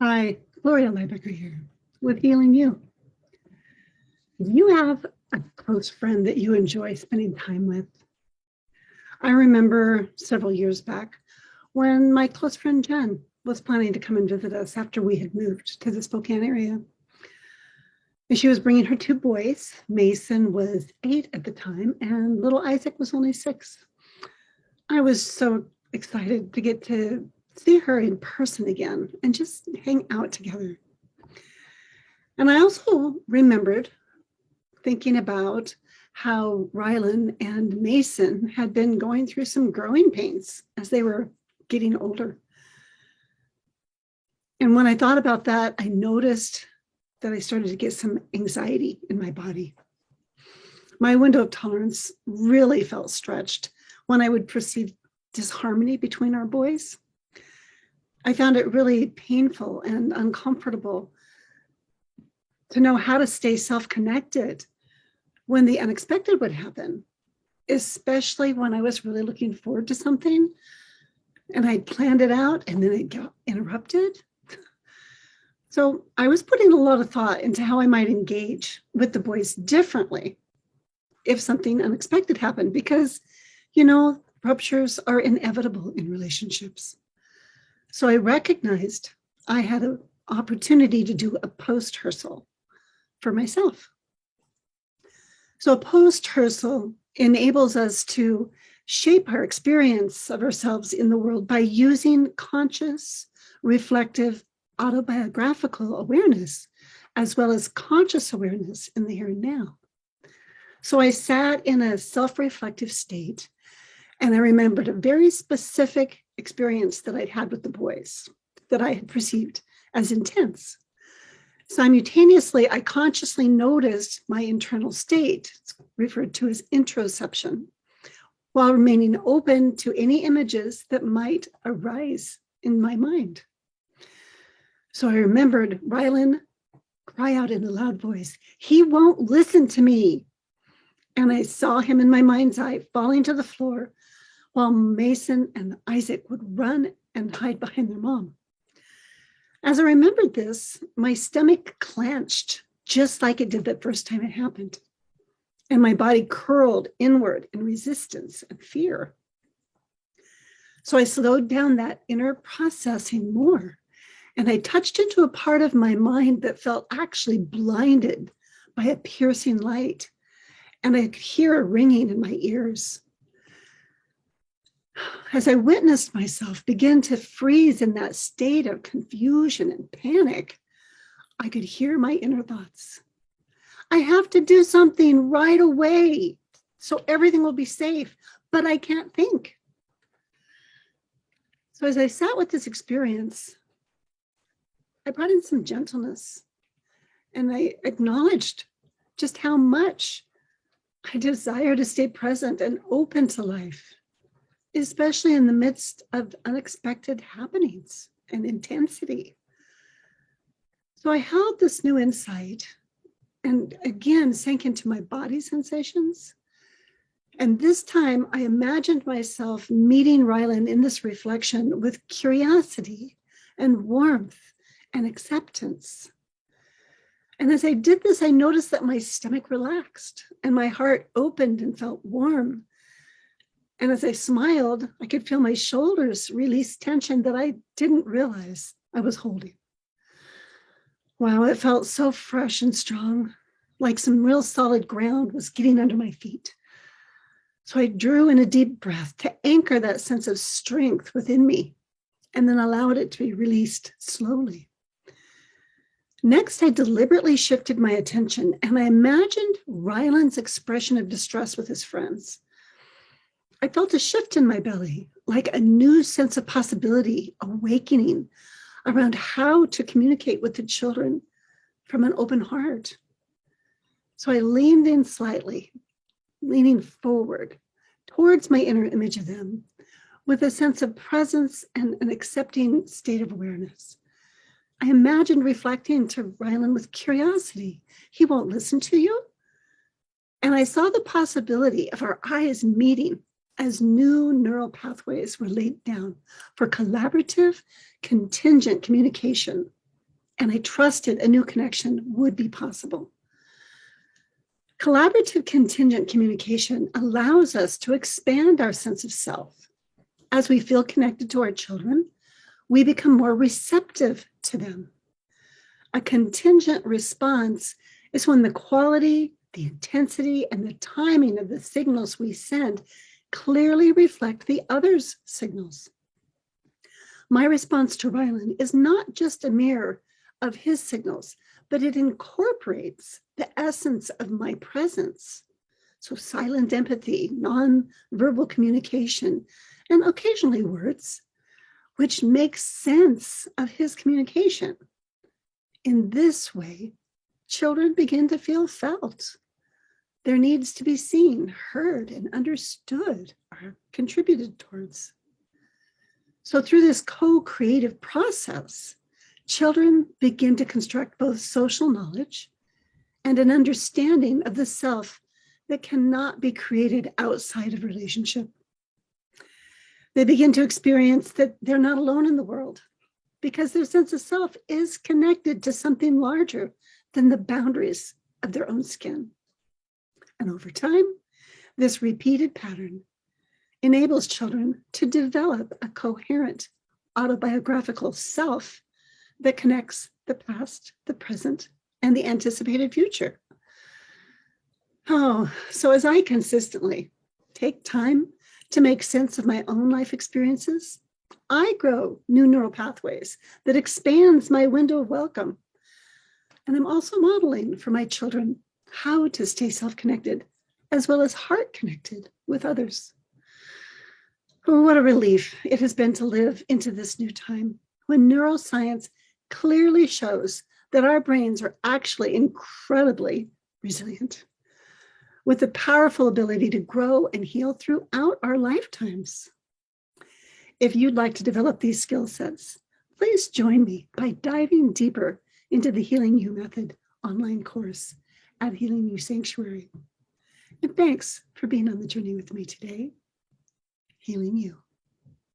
Hi, Gloria Lybecker here with Healing You. Do you have a close friend that you enjoy spending time with? I remember several years back when my close friend Jenn was planning to come and visit us after we had moved to the Spokane area. And she was bringing her two boys. Mason was 8 at the time, and little Isaac was only 6. I was so excited to get to see her in person again and just hang out together. And I also remembered thinking about how Rylan and Mason had been going through some growing pains as they were getting older. And when I thought about that, I noticed that I started to get some anxiety in my body. My window of tolerance really felt stretched when I would perceive disharmony between our boys. I found it really painful and uncomfortable to know how to stay self-connected when the unexpected would happen, especially when I was really looking forward to something and I'd planned it out and then it got interrupted. So I was putting a lot of thought into how I might engage with the boys differently if something unexpected happened, because, ruptures are inevitable in relationships. So I recognized I had an opportunity to do a post-hearsal for myself. So a post-hearsal enables us to shape our experience of ourselves in the world by using conscious, reflective, autobiographical awareness, as well as conscious awareness in the here and now. So I sat in a self-reflective state, and I remembered a very specific experience that I'd had with the boys that I had perceived as intense. Simultaneously, I consciously noticed my internal state, it's referred to as introception, while remaining open to any images that might arise in my mind. So I remembered Rylan cry out in a loud voice, "He won't listen to me." And I saw him in my mind's eye falling to the floor while Mason and Isaac would run and hide behind their mom. As I remembered this, my stomach clenched just like it did the first time it happened. And my body curled inward in resistance and fear. So I slowed down that inner processing more. And I touched into a part of my mind that felt actually blinded by a piercing light. And I could hear a ringing in my ears. As I witnessed myself begin to freeze in that state of confusion and panic, I could hear my inner thoughts. I have to do something right away so everything will be safe, but I can't think. So as I sat with this experience, I brought in some gentleness and I acknowledged just how much I desire to stay present and open to life, especially in the midst of unexpected happenings and intensity. So I held this new insight and again sank into my body sensations. And this time I imagined myself meeting Rylan in this reflection with curiosity and warmth and acceptance. And as I did this, I noticed that my stomach relaxed and my heart opened and felt warm. And as I smiled, I could feel my shoulders release tension that I didn't realize I was holding. Wow, it felt so fresh and strong, like some real solid ground was getting under my feet. So I drew in a deep breath to anchor that sense of strength within me and then allowed it to be released slowly. Next, I deliberately shifted my attention and I imagined Rylan's expression of distress with his friends. I felt a shift in my belly, like a new sense of possibility awakening around how to communicate with the children from an open heart. So I leaned in slightly, leaning forward towards my inner image of them with a sense of presence and an accepting state of awareness. I imagined reflecting to Rylan with curiosity. He won't listen to you? And I saw the possibility of our eyes meeting as new neural pathways were laid down for collaborative, contingent communication and I trusted a new connection would be possible. Collaborative contingent communication allows us to expand our sense of self. As we feel connected to our children, we become more receptive to them. A contingent response is when the quality, the intensity, and the timing of the signals we send clearly reflect the other's signals. My response to Rylan is not just a mirror of his signals, but it incorporates the essence of my presence. So silent empathy, non-verbal communication, and occasionally words, which makes sense of his communication. In this way, children begin to feel felt. Their needs to be seen, heard, and understood are contributed towards. So through this co-creative process, children begin to construct both social knowledge and an understanding of the self that cannot be created outside of relationship. They begin to experience that they're not alone in the world because their sense of self is connected to something larger than the boundaries of their own skin. And over time, this repeated pattern enables children to develop a coherent autobiographical self that connects the past, the present, and the anticipated future. So as I consistently take time to make sense of my own life experiences, I grow new neural pathways that expands my window of welcome. And I'm also modeling for my children how to stay self-connected as well as heart-connected with others. Oh, what a relief it has been to live into this new time when neuroscience clearly shows that our brains are actually incredibly resilient, with the powerful ability to grow and heal throughout our lifetimes. If you'd like to develop these skill sets, please join me by diving deeper into the Healing You Method online course at Healing You Sanctuary. And thanks for being on the journey with me today. Healing You.